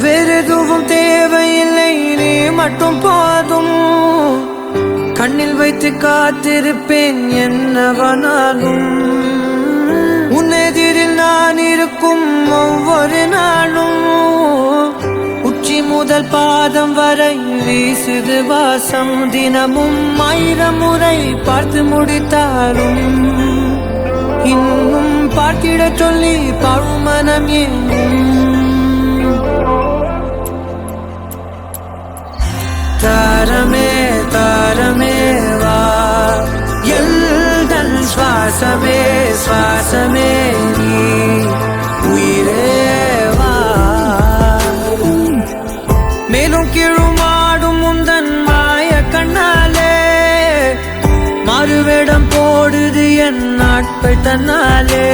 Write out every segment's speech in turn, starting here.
வேறெதுவும் தேவையில்லை, நீ மட்டும் போதும். கண்ணில் வைத்து காத்திருப்பேன் என்னவனாலும். உன்னெதிரில் நான் இருக்கும் ஒவ்வொரு நாளும். உச்சி முதல் பாதம் வரை வீசுது வாசம். தினமும் 1000 முறை பார்த்து முடித்தாலும் இன்னும் பார்த்திட சொல்லி பழுமனம் ஏங்கும். தாரமே தாரமே வா, எல்தன் சுவாசமே சுவாசமே நீ, உயிரே வா. மேலும் கீழுமாடும் முந்தன் மாய கண்ணாலே மாறுவேடம் போடுது என் நாட்கள் தன்னாலே.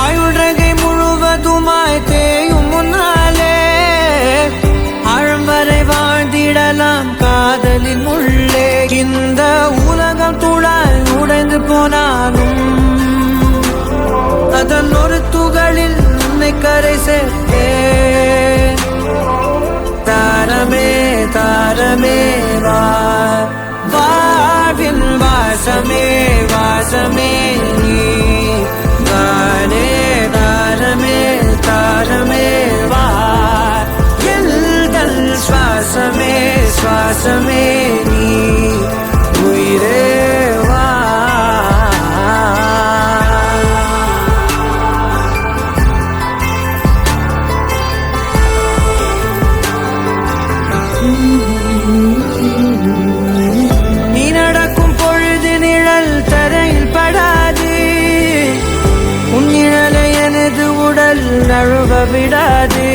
ஆயுள்ரகை முழுவதுமாய் தேயும் முன்னாலே ஆழம் வரை வாழ்ந்திடலாம் காதலின் உள்ளே. இந்த உலகம் துளாய் உடைந்து போனாலும் அதன் ஒரு துகளில் உன்னை கரை சேர்த்தேன். தாரமே தாரமே வா, வாழ்வின் வாசமே வாசமே நீ, தானே தாரமே தாரமே வா, எல்தல் சுவாசமே சுவாசமே நீ, உயிரே வா. நீ நடக்கும் பொழுது நிழல் தரையில் படாது. உன் நிழலை எனது உடல் நழுவ விடாது.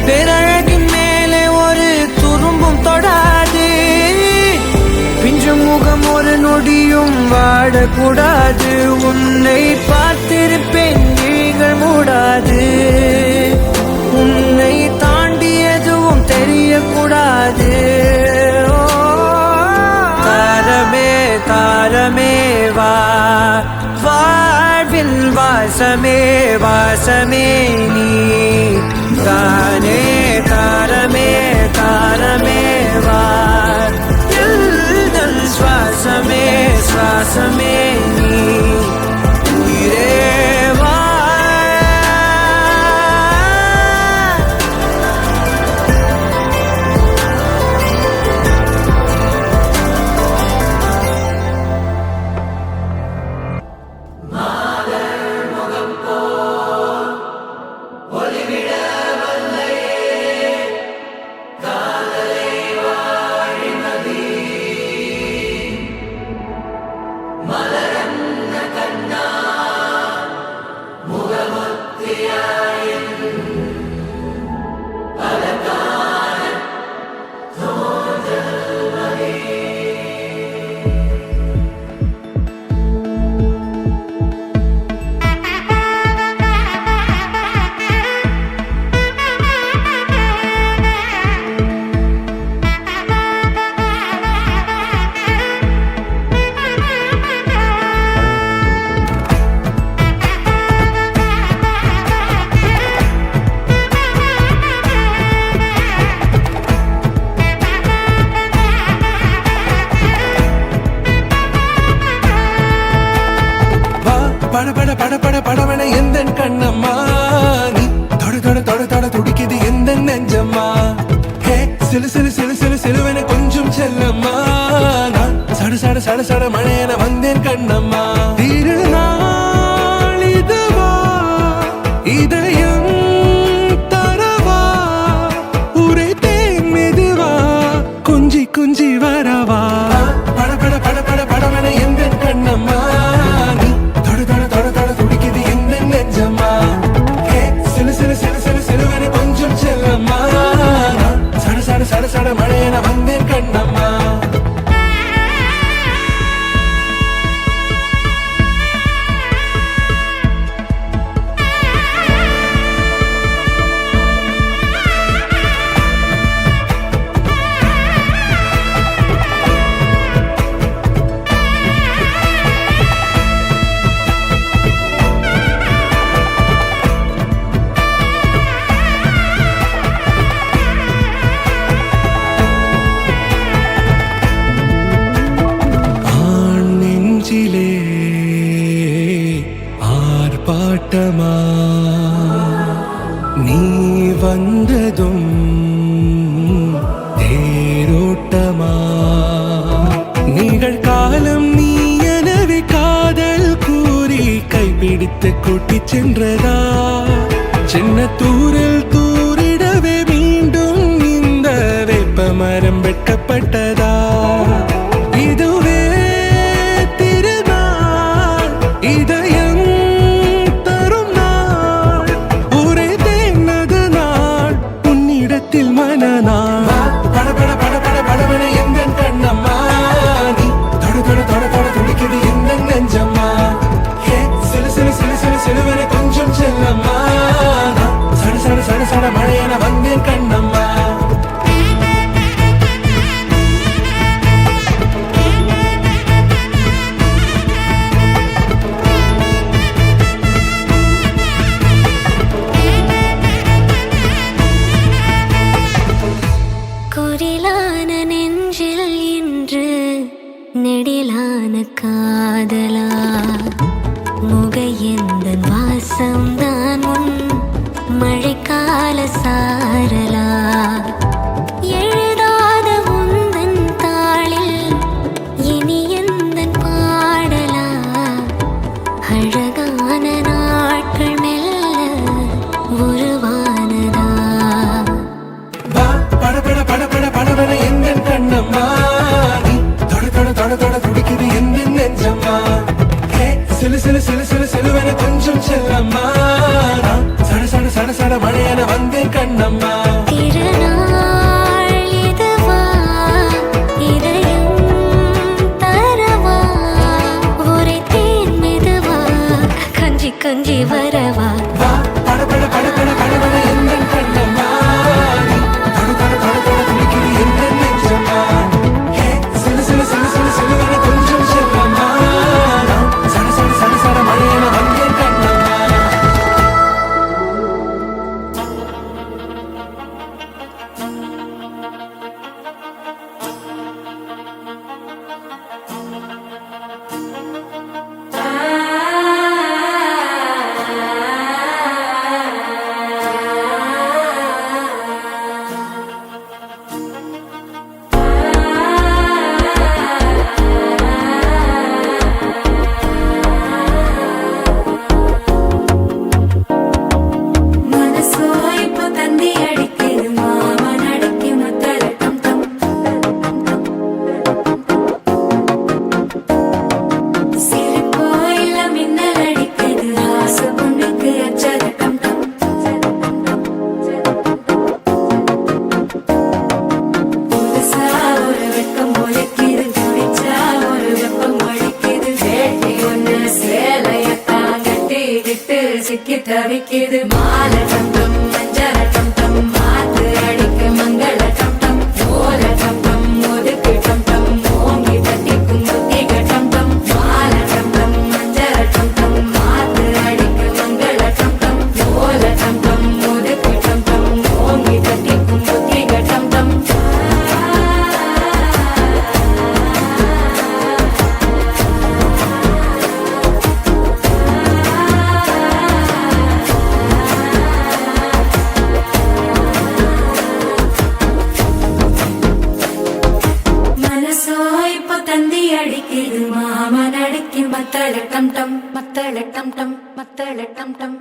பேரழகின் மேலே ஒரு துரும்பும் தொடாது. பிஞ்சு முகம் ஒரு நொடியும் வாடக்கூடாது. உன்னை பார்த்திருப்பேன் விழிகள் மூடாது. உன்னை தாண்டி எதுவும் தெரியக்கூடாது. தாரமே தாரமே வா, வாழ்வில் வாசமே வாசமே நீ, தானே தாரமே தாரமே வா, எல்தல் சுவாசமே சுவாசமே நீ, உயிரே வா. பட பட பட பட படவன எந்த கண்ணம்மா, நீ தொட தொட தொட தொட துடிக்குது எந்த நெஞ்சம்மா. ஹே சிலு சிலு சிலு சிலு சிலுவன கொஞ்சம் செல்லம்மா, நான் சட சட சட சட மழையன வந்தேன் கண்ணம்மா. திருநாள் இதுவா இதயம் தரவா, உரைத்தேன் மெதுவா கொஞ்சி கொஞ்சி வரவா. பட பட பட பட படவன எந்த கண்ணம்மா, நீ தொட தொட தொட தொட துடிக்குது எந்த நெஞ்சம்மா. ஹே சிலு சிலு சிலு சிலு சிலுவன கொஞ்சம் செல்லம்மா, நான் சட சட சட சட மழையன வந்தேன் கண்ணம்மா. ஆர்ப்பாட்டமா நீ வந்ததும் தேரோட்டமா நிகழ்காலம் நீ எனவே காதல் கூறி கைப்பிடித்து கூட்டிச் சென்றதா சின்ன தூரில் தூரிடவே மீண்டும் இந்த வேப்ப மரம் வெட்கப்பட்டதா இதுவே திருநாள் இதயம் தரும் நாள் ஒரே தேனது நாள் உன்னிடத்தில் மனநாள் படபட படபட படபட எங்கள் கண்ணம்மா நீ தொட தொட தொட தொட துடிக்குது இந்த நெஞ்சம்மா ஹே சிலு சிலு சிலு சிலு சிலுவனை கொஞ்சம் செல்லம்மா சட சட சட சட மழையென வந்தேன் கண்ணம்மா குரிலான நெஞ்சில் இன்று நெடிலான காதலா முகையெந்தன் வாசம்தான் உன் மழைக்கால சாரலா எழுதாத உந்தன் தாளில் இனி எந்தன் பாடலா அழகான நாட்கள் மெல்ல உருவானதா படபட படபட படபட எங்கள் கண்ணம்மா நீ தொட தொட தொட தொட துடிக்குது எந்த நெஞ்சம்மா ஹே சிலு சிலு சிலு சிலு சிலுவன கொஞ்சம் செல்லம்மா சட சட சட சட மழையென வந்தேன் கண்ணம்மா திருநாள் இதுவா இதயம் தரவா ஒரே தேன் மெதுவா கஞ்சி கஞ்சி வரவா படபட படபட படபட எங்கள் கண்ணம்மா நீ தொட தொட தொட தொட துடிக்குது எந்த நெஞ்சம்மா ஹே சிலு சிலு சிலு சிலு சிலுவன கொஞ்சம் செல்லம்மா சட சட சட சட மழையென வந்தேன் கண்ணம்மா மனசோ இப்போ தந்தி அடிக்குது மாமன் அடிக்கு மத்தள டம் டம் சிரிப்போ இல்ல மின்னல் அடிக்குது ஆசை பொண்ணுக்கு அச்சத டம் டம் புதுசா ஒரு வெட்கம் ஒழிக்குது துடிச்சா ஒரு வெப்பம் ஒழிக்குது வேட்டி ஒண்ணு சேலையத்தான் கட்டிக்கிட்டு சிக்கி தவிக்குது மாலை டம் டம் மஞ்சள டம் டம் மாத்து அடிக்க மங்கள டம் டம் ஓல டம் டம் ஒதுக்கு டம் டம் ஓங்கி தட்டிக்கும் புத்திக டம் டம் மாலை டம் டம் மஞ்சள டம் டம் மாத்து அடிக்க மங்கள டம் டம் ஓல டம் டம் ஒதுக்கு டம் டம் ஓங்கி தட்டிக்கும் புத்திக டம் டம் மனசோ இப்போ தந்தி அடிக்குது மாமன் அடிக்கு மத்தள டம் டம் மத்தள டம் டம் மத்தள டம் டம்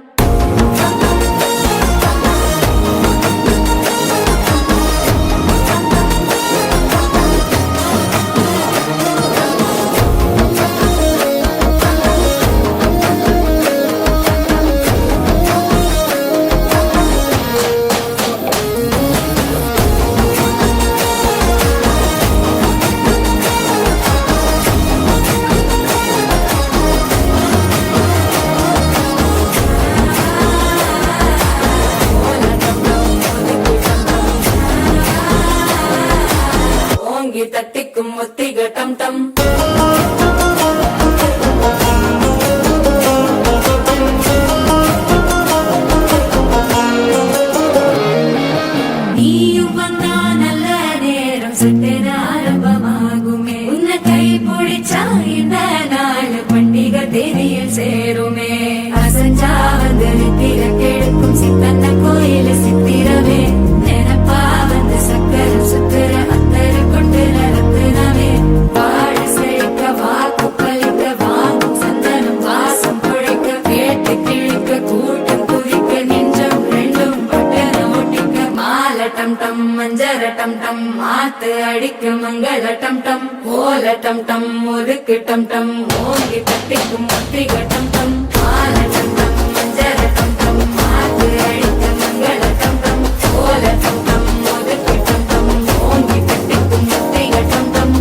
மஞ்சர டம் டம் மாத்து அடிக்கும் மங்கள டம் டம் ஓல டம் டம் ஒதுக்கு டம் டம் ஓங்கி தட்டிக்கும் ஒத்திக டம் டம் ஆல டம் டம் மஞ்சர டம் டம் மாத்து அடிக்கும் மங்கள டம் டம் ஓல டம் டம் ஒதுக்கு டம் டம் ஓங்கி தட்டிக்கும் ஒத்திக டம் டம்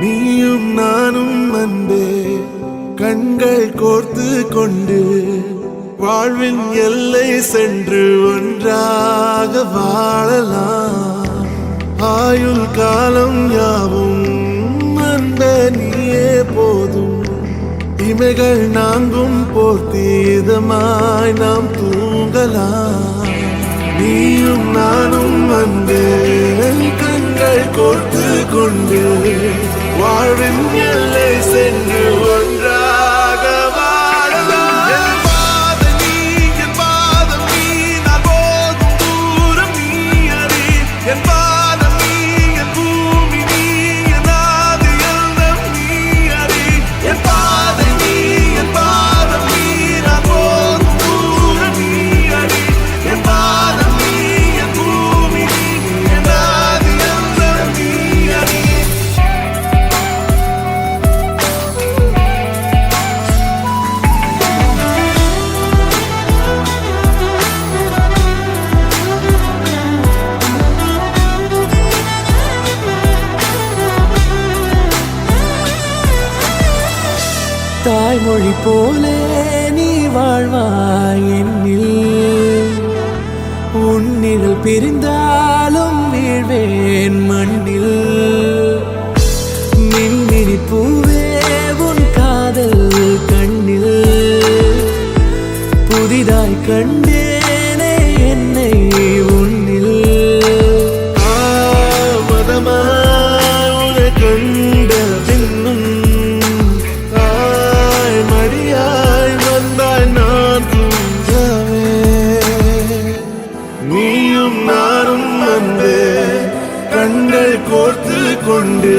நீயும் நானும் அன்பே கண்கள் கோர்த்து கொண்டு வாழ்வின் எல்லை சென்று ஒன்றாக வாழலாம் ஆயுள் காலம் யாவும் அன்பே நீயே போதும் இமைகள் நான்கும் போர்த்தி இதமாய் நாம் தூங்கலாம் நீயும் நானும் அன்பே கண்கள் கோர்த்து கொண்டு வாழ்வின் எல்லை சென்று ஒன்றாக வாழலாம் என் பாதம் நீ என் பாதம் நீ நான் போகும் தூரம் நீ அறி என் பாதம் நீ என் பூமி நீ என் ஆதி எல்லாம் நீ அறி என் பாதம் நீ என் பாதம் நீ நான் போகும் தூரம் நீ அறி என் பாதம் நீ என் பூமி நீ என் ஆதி எல்லாம் நீ அறி தாய்மொழி போலே நீ வாழ்வாய் என்னில் உன்னில் பிரிந்தாலும் வீழ்வேன் மண்ணில் மின்மினி பூவே உன் காதல் கண்ணில் புதிதாய் கண்டேனே என்னை உன்னில் மதமாய் உன்னை கண்ட பின்னும் தாய் மடியாய் வந்தாய் நான் தூங்கவே நீயும் நானும் அன்பே கண்கள் கோர்த்து கொண்டு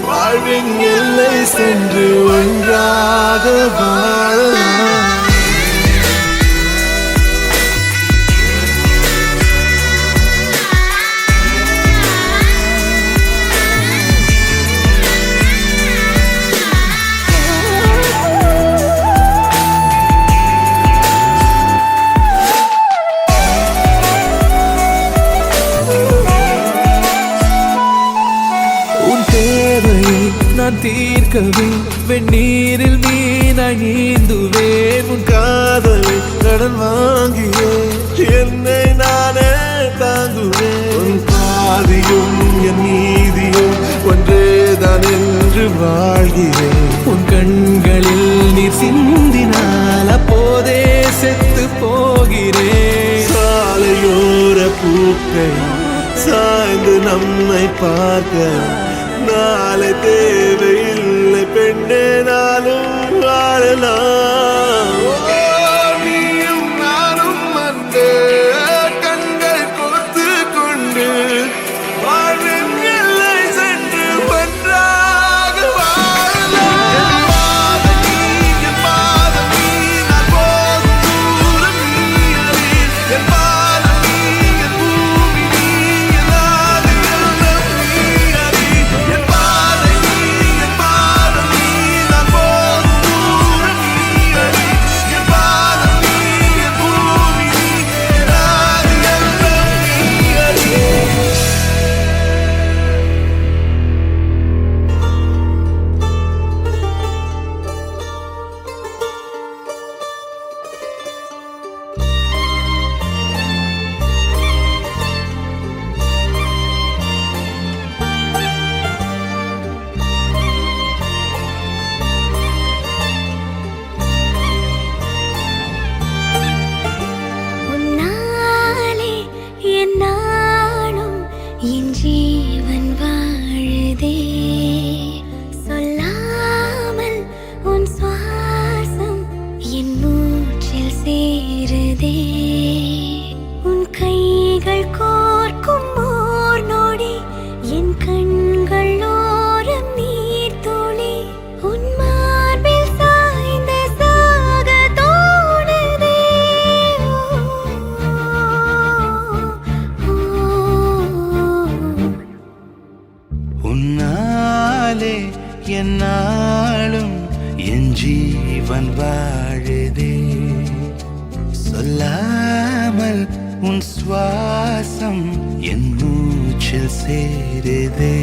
வாழ்வின் எல்லை சென்று ஒன்றாக வாழலாம் உன் தேவையை நான் தீர்க்கவே வெந்நீரில் மீனாய் நீந்துவேன் உன் காதலை கடன் வாங்கியே என்னை நானே தாங்குவேன் உன் பாதியும் என் நீதியும் ஒன்றேதான் என்று வாழ்கிறேன் உன் கண்களில் நீர் சிந்தினால் அப்போதே செத்து போகிறேன் சாலையோர பூக்கள் சாய்ந்து நம்மை பார்க்க நாளை தேவையில்லை பெண்ணே நாளும் வாழலாம் நீயும் நானும் அன்பே கண்கள் கோர்த்து கொண்டு வாழ்வின் எல்லை சென்று ஒன்றாக வாழலாம் என் பாதம் நீ என் பாதம் நீ நான் போகும் தூரம் நீ அறி என் பாதம் நீ என் பூமி நீ என் ஆதி எல்லாம் நீ அறி என் பாதம் நீ என்னாலும் என் ஜீவன் வாழுதே சொல்லாமல் உன் சுவாசம் என் மூச்சில் சேருதே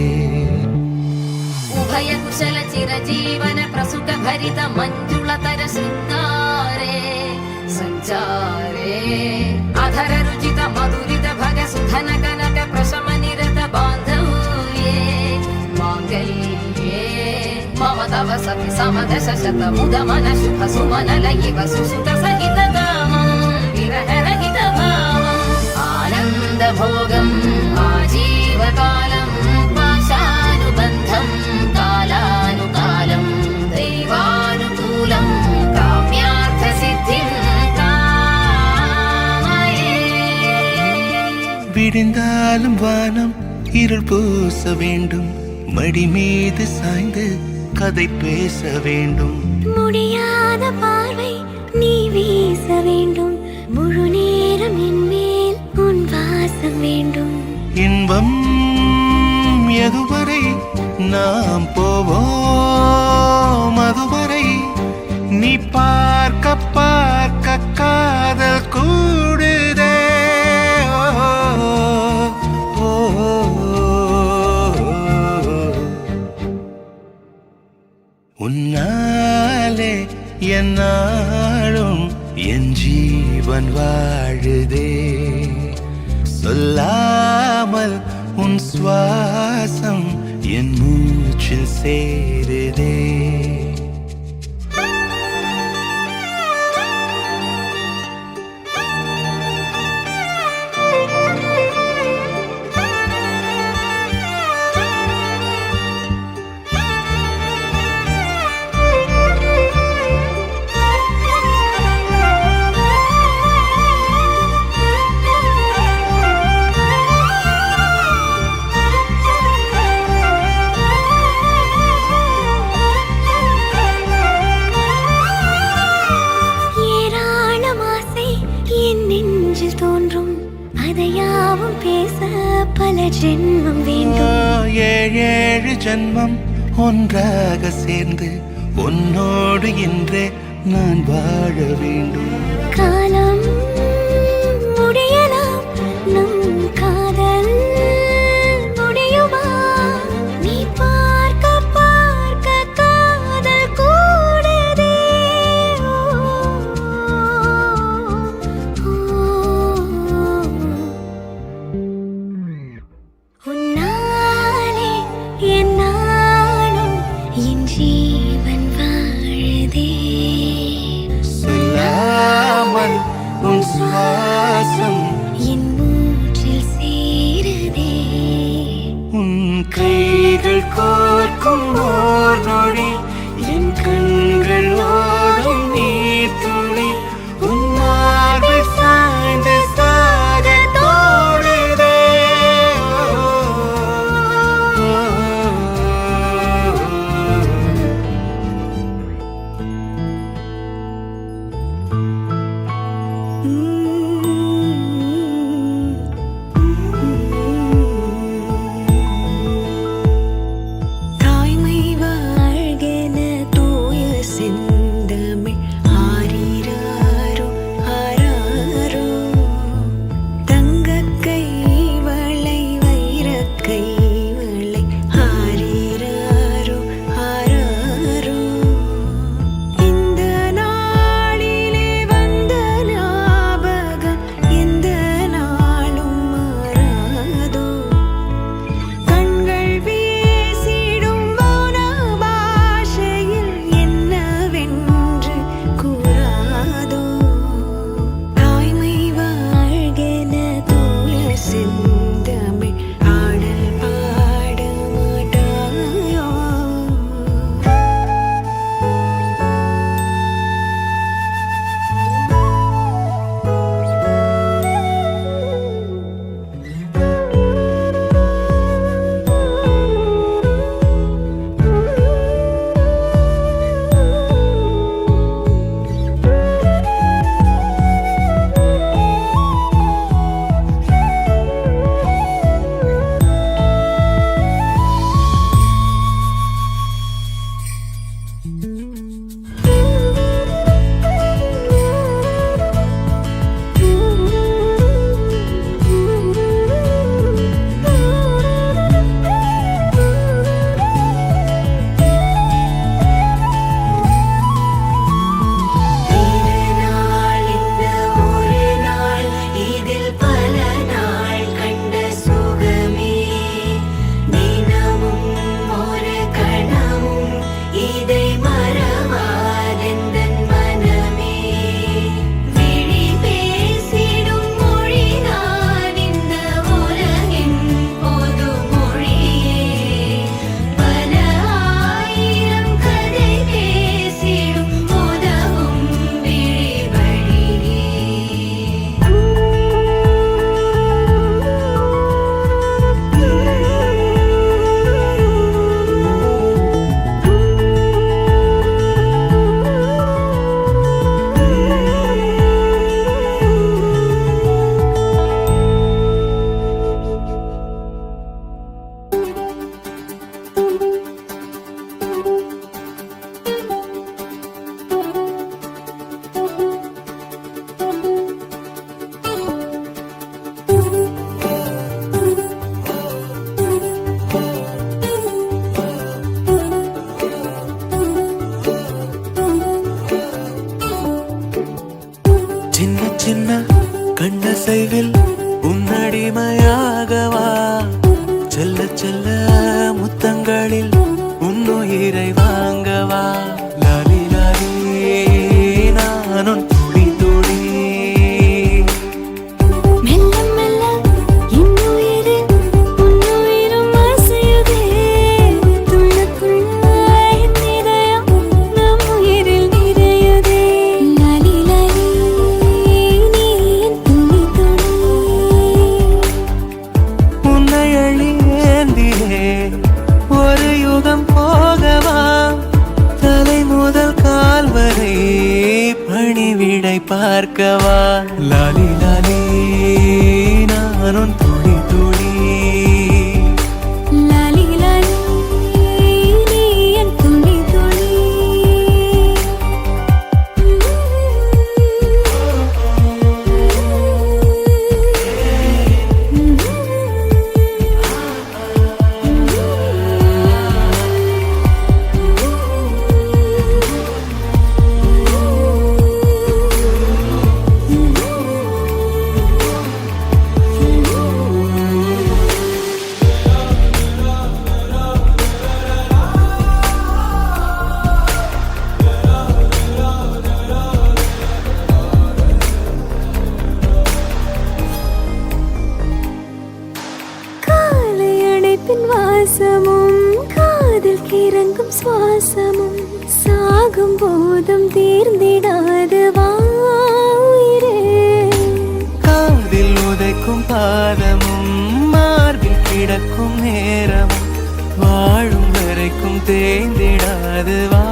उभय कुशल चिरजीवन प्रसुख भरित मञ्जुलतर शृङ्गारे सञ्चारे अधर रुचित मधुरित भग सुधन कनक प्रशम निरत बान्धव्ये माङ्गल्ये मम तव सति समदश शत मुद मन शुभ सुमन लयिव सुसुत सहित कामं विरह रहित भावम् आनन्द भोगम् आजीवकालम् पाशानुबन्धम् कालानुकालं दैवानुकूलं काम्यार्थसिद्धिं कामये விடிந்தாலும் வானம் இருள் பூச வேண்டும் மடி மீது சாய்ந்து கதை பேச வேண்டும் முடியாத பார்வை நீ வீச வேண்டும் முழு நேரம் என் மேல் உன் வாசம் வேண்டும் இன்பம் எதுவரை நாம் போவோம் அதுவரை நீ பார்க்க பார்க்க காதல் கூடுதே ஓ, ஓ, உன்னாலே என்னாலும் என் ஜீவன் வாழுதே சொல்லாமல் உன் சுவாசம் என் மூச்சில் சேருதே ஏராளம் ஆசை என் நெஞ்சில் தோன்றும் அதையாவும் பேச பல ஜென்மம் வேண்டும் ஏழேழு ஜன்மம் ஒன்றாக சேர்ந்து உன்னோடு இன்றே நான் வாழ வேண்டும் காலம் முடியலாம் நம் காதல் முடியுமா நீ பார்க்க பார்க்க காதல் கூடுதே உன்னாலே என்னாலும் என் ஜீவன் வாழுதே சொல்லாமல் உன் சுவாசம் என் மூச்சில் சேருதே உன் கைகள் கோர்க்கும் ஓர் நொடி என் கண்கள் ஓடும் நீர் துளி உன் மார்பில் சாய்ந்து சாக தோடுதே தாய்மை வாழ்க அசைவில் உன்னடிமையாகவா செல்ல செல்ல முத்தங்களில் உன்னுயிரை வாங்கவா லாலி லாலி நானும் துளி துளி மெல்ல மெல்ல இன்னுயிரு உன்னுயிரும் அசையுதே துள்ளக்குள்ள என் இதயம் நம் உயிரில் நிறையுதே லாலி லாலி நீ என் துளி துளி உன்னை அழியேந்தியே ஒரு யுகம் போகவா தலை முதல் கால் வரை பணிவிடை பார்க்கவா லாலி லாலி நானும் துளி துளி லாலி லாலி நீ என் துளி துளி காலை அணைப்பின் வாசமும் காதில் கிறங்கும் சுவாசமும் சாகும் போதும் தீர்ந்திடாது வா உயிரே காதில் உதைக்கும் பாதமும் மார்பில் கிடக்கும் நேரமும் வாழும் வரைக்கும் தேய்ந்திடாது வா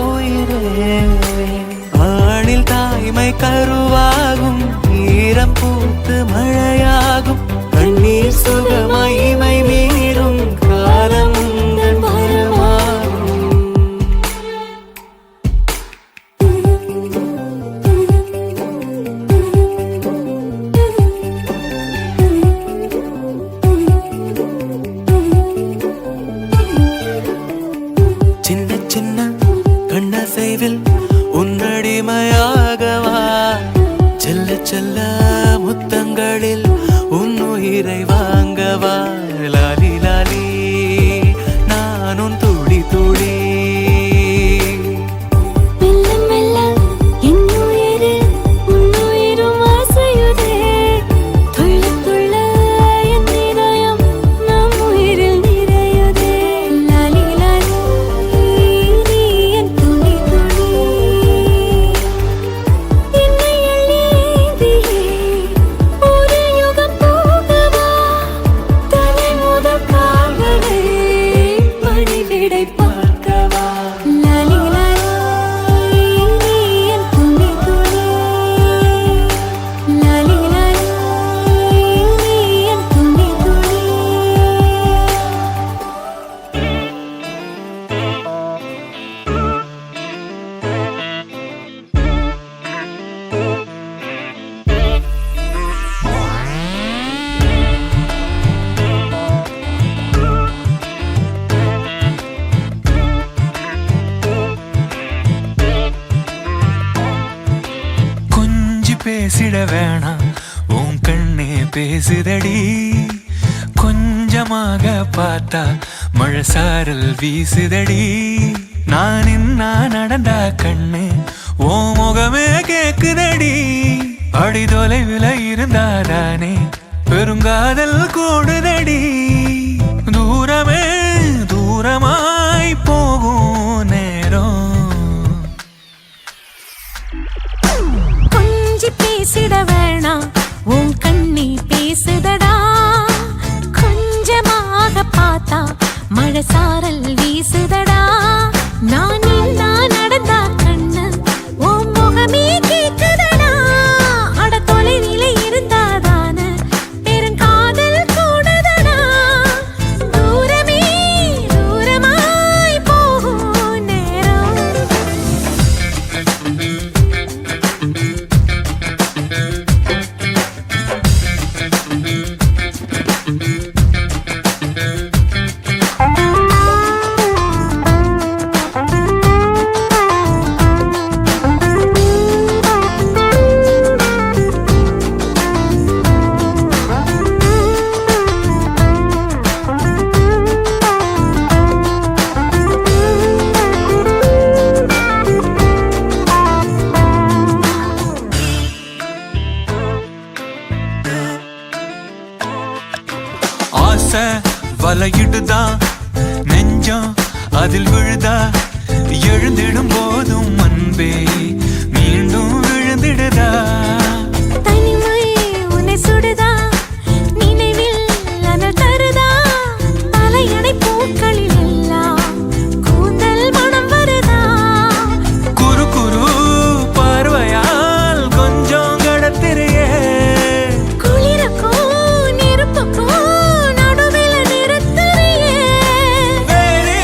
உயிரே ஆணில் தாய்மை கருவாகும் ஈரம் பூத்து மழையாகும் கண்ணீர் சுகமாய் இமை மீறும் காலம் உந்தன் வரமாகும் சின்ன சின்ன கண்ணசைவில் உன்னடிமையாகவா செல்ல செல்ல முத்தங்களில் உன்னுயிரை வாங்கவா லாலி லாலி நானும் துளி துளி மெல்ல மெல்ல இன்னுயிரு உன்னுயிரும் அசையுதே துள்ள துள்ள என் இதயம் நம் உயிரில் நிறையுதே லாலி லாலி நீ என் துளி துளி என்னை அள்ளியேந்தியே ஒரு யுகம் போகவா தலை முதல் கால் வரை பணிவிடை பார்க்கவா லாலி லாலி நீ என் துளி துளி லாலி லாலி நீ என் துளி துளி கொஞ்சி பேசிட வேணாம் உன் கண்ணே பேசுதடி கொஞ்சமாக பார்த்தா மழை சாரல் வீசுதடி நான் இன்னா நடந்தா கண்ணு ஓ முகமே கேக்குதடி அடி தொலைவில் இருந்தாதானே பெருங்காதல் கூடுதடி தூரமே தூரமாய் போகும் நேரம் கொஞ்சி பேசிட வேணாம் உன் கண்ணி பேசுதடா கொஞ்சமாக பார்த்தா மழை சாரல் வீசுதடா நான் நடந்தா கண்ணு உன் முகமே கேக்குதடா அட தொலைவில இருந்தாதான பெருங்காதல் கூடுதடா வலையிடுதா நெஞ்சம் அதில் விழுதா எழுந்திடும் போதும் அன்பே மீண்டும் விழுந்திடுதா தனிமை உன்னை சுடுதா நினைவில் அனல் தருதா தலையணை பூக்களில் எல்லாம் கூந்தல் மனம் வருதா குறு குறு பார்வையால் கொஞ்சம் கடத்திரியே குளிருக்கும் நெருப்புக்கும் நடுவில் நிறுத்துறியே வேறே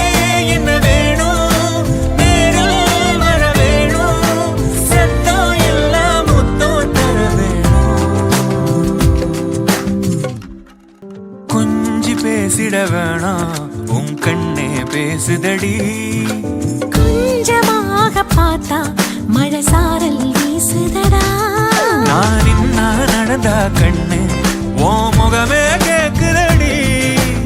என்ன வேணும் நேரில் வர வேணும் சத்தம் எல்லாம் முத்தம் தர வேணும் கொஞ்சி பேசிட வேணாம் உன் கண்ணே பேசுதடி கொஞ்சமாக பார்த்தா மழை சாரல் வீசுதடா நான் இன்னா நடந்தா கண்ணு ஓ முகமே கேக்குதடி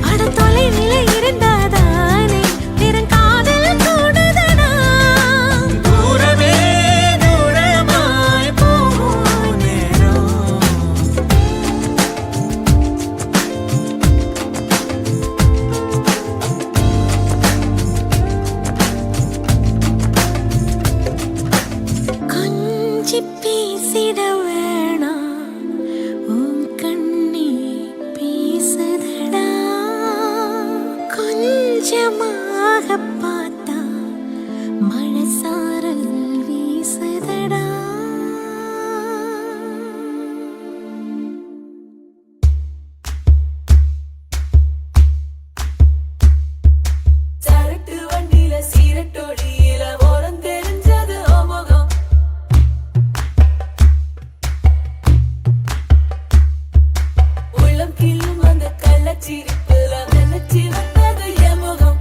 அட தொலைவில் இருந்தாதானே பெருங்காதல் கூடுதடா தூரமே தூரமாய் போகும் நேரம் கொஞ்சி பேசிட வேணாம் உன் கண்ணே பேசுதடா கொஞ்சமாக பார்த்தா மழை சாரல் வீசுதடா சரட்டு வண்டியில சீரட்டோடியில ஓரம் தெரிஞ்சது ஓமுகம் உள்ளம் கிள்ளும் அந்த கள்ளச்சிரிப்புல நினைச்சி வந்தது எமுகம்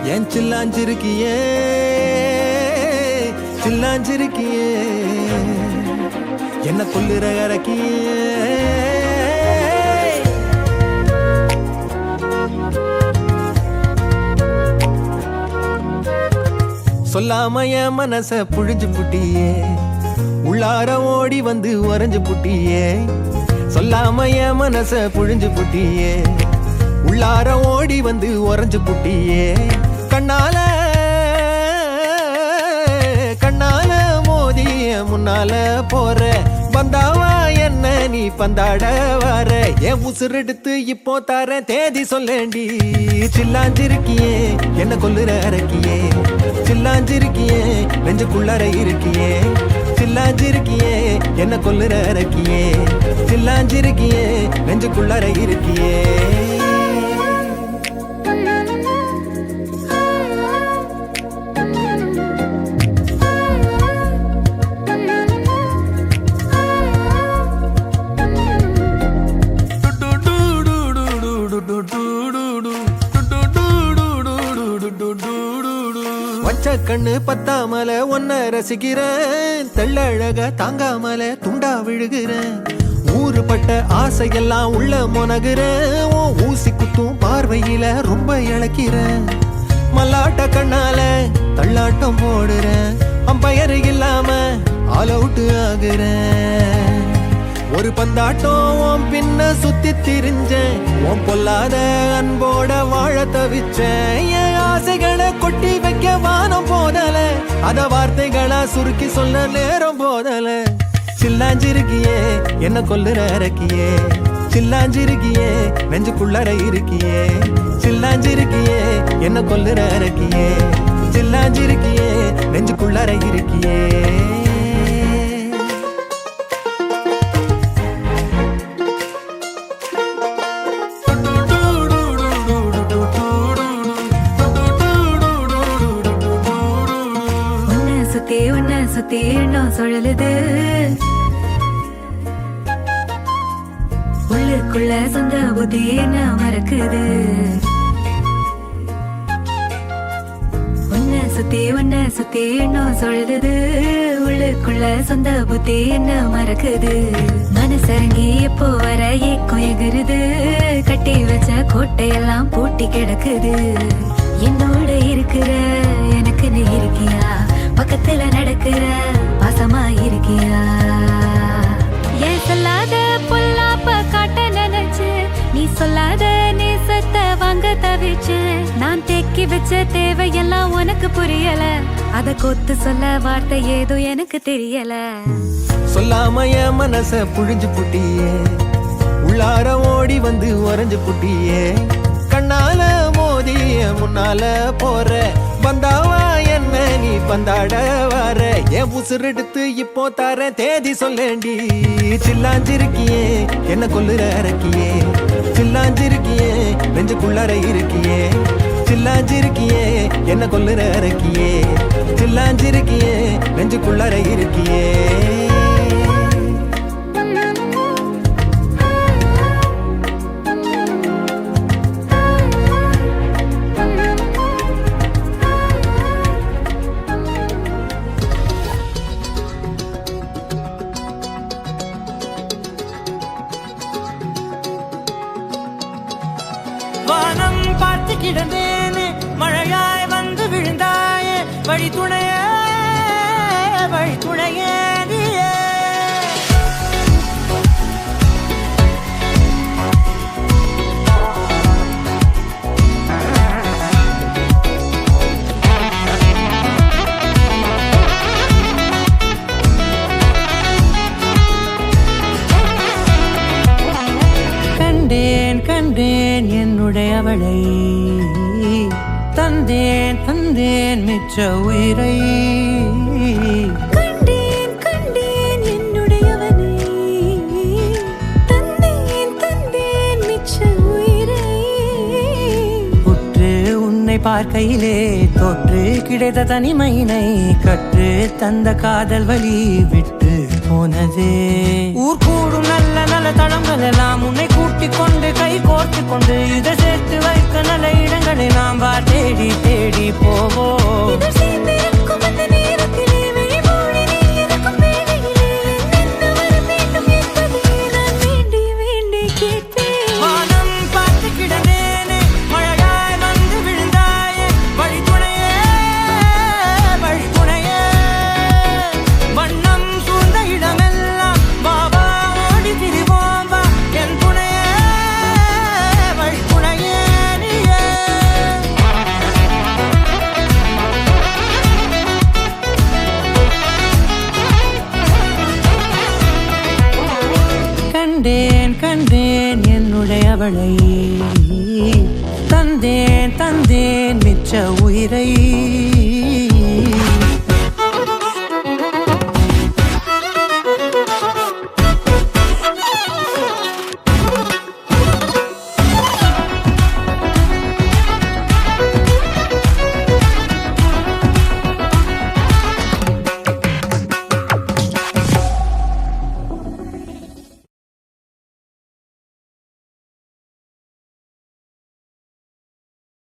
என் சில்லாஞ்சிருக்கியே சில்லாஞ்சிருக்கியே என்ன கொல்லுற இறக்கியே சொல்லாம என் மனச புழிஞ்சு புட்டியே உள்ளார ஓடி வந்து உறைஞ்சு புட்டியே சொல்லாம என் மனச புழிஞ்சு புட்டியே உள்ளார ஓடி வந்து உறைஞ்சு புட்டியே கண்ணால கண்ணால மோதி முன்னால போற வந்தாவா என்ன நீ பந்தாட வர என் உசுரெடுத்து இப்போ தர தேதி சொல்லேண்டி சில்லாஞ்சிருக்கியே என்ன கொல்லுற அரக்கியே சில்லாஞ்சிருக்கியே நெஞ்சுக்குள்ளார இருக்கியே சில்லாஞ்சிருக்கியே என்ன கொல்லுற அரக்கியே சில்லாஞ்சிருக்கியே நெஞ்சுக்குள்ளார இருக்கியே வச்ச கண்ணு பத்தாமல ஒன்ன ரசிக்கிறேன் தெள்ளழக தாங்காமல துண்டா விழுகிறேன் ஊறுபட்ட ஆசையெல்லாம் உள்ள மொனகுறேன் ஊசி குத்தும் பார்வையில ரொம்ப இழக்கிறேன் மல்லாட்ட கண்ணால தள்ளாட்டம் போடுறேன் அம்பயரு இல்லாம ஆல் அவுட் ஆகுறேன் ஒரு பந்தாட்டம் பின்ன சுத்தி திரிஞ்சேன் உன் பொல்லாத அன்போட வாழ தவிச்சேன் என் ஆசைகளை கொட்டி வைக்க வானம் போதல அத வார்த்தைகளா சுருக்கி சொல்ல நேரம் போதல சில்லாஞ்சிருக்கியே என்ன கொல்லுற அரக்கியே சில்லாஞ்சிருக்கியே நெஞ்சுக்குள்ளார இருக்கியே சில்லாஞ்சிருக்கியே என்ன கொல்லுற அரக்கியே சில்லாஞ்சிருக்கியே நெஞ்சுக்குள்ளார இருக்கியே சுத்தி எண்ணம் சுழலுது உள்ளுக்குள்ள சொந்த புத்தி என்ன மறக்குது உன்னை சுத்தி எண்ணம் சுழலுது உள்ளுக்குள்ள சொந்த புத்தி என்ன மறக்குது மனசரங்கி எப்போ வர ஏக்கம் எகுருது கட்டி வச்ச கோட்டையெல்லாம் பூட்டி கிடக்குது என்னோட இருக்கிற எனக்கு நீ இருக்கியா பக்கத்துல நடக்கிற பாசமா இருக்கியா ஏன் சொல்லாத பொல்லாப்ப காட்ட நினைச்சு நீ சொல்லாத நேசத்தை வாங்க தவிச்சு நான் தேக்கி வச்ச தேவையெல்லாம் உனக்கு புரியல அத கொத்து சொல்ல வார்த்தை ஏதோ எனக்கு தெரியல சொல்லாம என் மனச புழிஞ்சு புட்டியே உள்ளார ஓடி வந்து உறைஞ்சு புட்டியே கண்ணால மோதி முன்னால போற வந்தாவா என்ன நீ பந்தாட வர என் உசுரெடுத்து இப்போ தர தேதி சொல்லேண்டி சில்லாஞ்சிருக்கியே என்ன கொல்லுற அரக்கியே சில்லாஞ்சிருக்கியே நெஞ்சுக்குள்ளார இருக்கியே சில்லாஞ்சிருக்கியே என்ன கொல்லுற அரக்கியே சில்லாஞ்சிருக்கியே நெஞ்சுக்குள்ளார இருக்கியே வானம் பார்த்து கிடந்தேனே மழையாய் வந்து விழுந்தாயே வழி துணையே நீயே கண்டேன் என்னுடையவளை தந்தேன் மிச்ச உயிரை கண்டேன் என்னுடையவனை தந்தேன் மிச்ச உயிரை உற்று உன்னை பார்க்கையிலே தொற்று கிடைத்த தனிமையினை கற்று தந்த காதல் வழி விட்டு போனதே ஊர் கூடும் நல்ல நல்ல தளங்கள் எல்லாம் உன்னை கூட்டிக் கொண்டு கை கோர்த்து கொண்டு இதை சேர்த்து வைக்க நல்ல இடங்களை நாம் தேடி என்னுடையவளை தந்தேன் தந்தேன் மிச்ச உயிரை